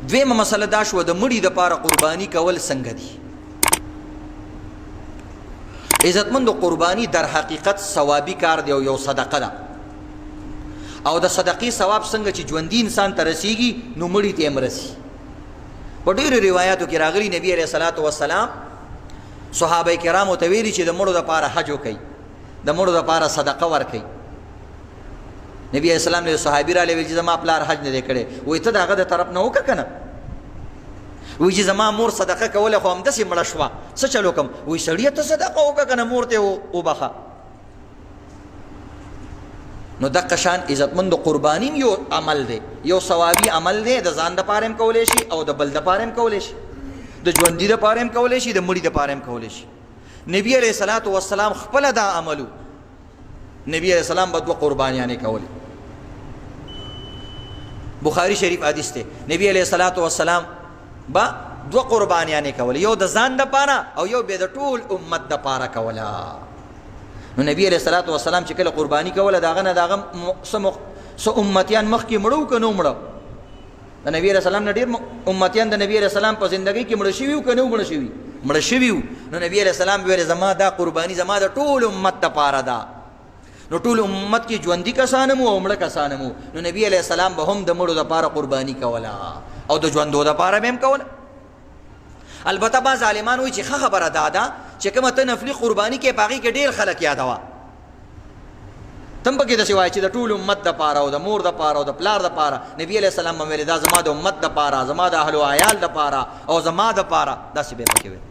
دویمه مسله دا شوه د مړي دپاره قرباني کول څنګه دي. عزتمندو قرباني در حقیقت ثوابي کار دی او یو صدقه ده، او د صدقې ثواب څنګه چې ژوندي انسان ته رسیږي نو مړي ته هم رسي. په ډېرو روایاتو کې راغلي نبي علیه الصلاة والسلام صحابه کرامو ته ویلي چې د مړو دپاره حج وکئ، د مړو دپاره صدقه ورکئ. نبی علیه السلام له صحابي رالی ویل چې زما پلار حج نه دی کړی، وایي ته د هغه د طرف نه وکړه که نه؟ وایي چې زما مور صدقه کوله خو همداسې مړه شوه، څه چل وکړم؟ وایي سړیه ته صدقه وکړه که نه مور ته وبخه. نو دقه شان عزتمندو قرباني یو عمل دی، یو ثوابي عمل دی، د ځان دپاره هم کولی شي او د بل دپاره هم کولی شي، د ژوندي دپاره هم کولی شي، د مړي دپاره هم کولی شي. نبي علیه الصلاة والسلام خپله دا عملو. نبي علیه السلام به دوه قربانیانې کولې. بخاری شریف حدیث دی، نبی علیه الصلاة والسلام به دوه قربانیانې کولې، یو د ځان دپاره او یو به د ټول امت دپاره کوله. نو نبی علیه الصلاة والسلام چې کله قرباني کوله د هغه نه د هغه څه امتیان مخکې مړه که نه مړه؟ د نبی علیه السلام نه ډېر امتیان د نبی علیه السلام په زندګۍ کې مړه شوي وو که نه مړه شوي؟ مړه شوي وو. نو نبی علیه السلام ویل زما دا قرباني زما د ټول امت دپاره ده. نو ټول امت کې ژوندي کسان هم او مړه کسان هم. نو نبی علیه السلام به هم د مړو دپاره قرباني کوله او د ژوندو دپاره به هم کوله. البته بعض عالمان وایي چې ښه خبره دا ده چې کومه ته نفلي قرباني کې په هغې کې ډېر خلک یادوه، ته هم پکې داسې وایه چې د ټول امت دپاره او د مور دپاره او د پلار دپاره. نبي علیه السلام به ویلې دا زما د امت دپاره، زما د اهل و عیال دپاره او زما دپاره، داسې به یې پکې ویل.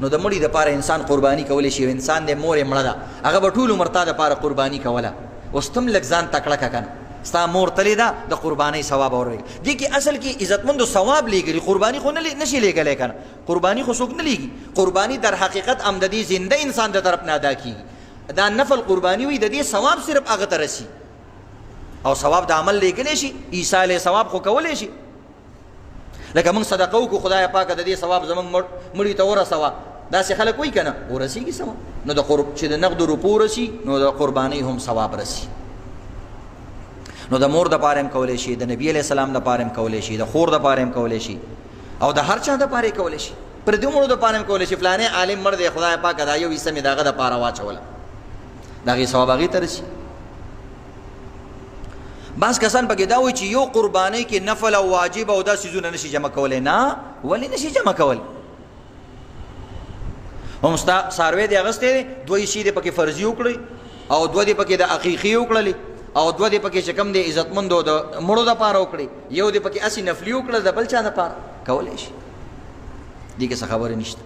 نو د مړي دپاره انسان قرباني کولی شي. انسان دی مور یې مړه ده، هغه به ټول عمر تا دپاره قرباني کوله. اوس ته هم لږ ځان تکړه که که نه، ستا مور تلې ده د قربانۍ ثواب اورېږي. دې کې اصل کې عزتمندو ثواب لیږلي، قرباني خو نشي لیږلی که نه، قرباني خو څوک نه لیږي. قرباني در حقیقت هم د دې زنده انسان د طرف نه ادا کېږي. دا نفل قرباني وي د دې ثواب صرف هغه ته رسي، او ثواب د عمل لیږلی شي. عیسی علیه ثواب خو کولی شي، لکه موږ صدقه وکړو خدای پاکه د دې ثواب زموږ مړي ته ورسوه، داسې خلک وایي که نه؟ ورسېږي ثواب. نو چې د نقدو روپو رسي نو د قربانۍ هم ثواب رسي. نو د مور دپاره هم کولی شي، د نبي علیه السلام دپاره هم کولی شي، د خور دپاره هم کولی شي، او د هر چا دپاره یې کولی شي. پردي مړو دپاره هم کولی شي. فلانې عالم مړ دی خدای پاکه دا یو حصه مې د هغه دپاره واچوله، د هغې ثواب هغې ته رسي. بعض کسان پکې دا وایي چې یو قربانۍ کې نفل او واجب او دا څیزونه نشي جمع کولی. نه، ولې نشي جمع کولی؟ هم ستا څاروی دی اغوستی دی، دوه حصې دې پکې فرضي وکړئ او دوه دې پکې د عقیقې وکړلې او دوه دې پکې چې کوم دی عزتمندو د مړو دپاره وکړئ، یو دې پکې هسې نفلي وکړل د بل چا دپاره، کولی شي. دې کې څه خبرې نشته.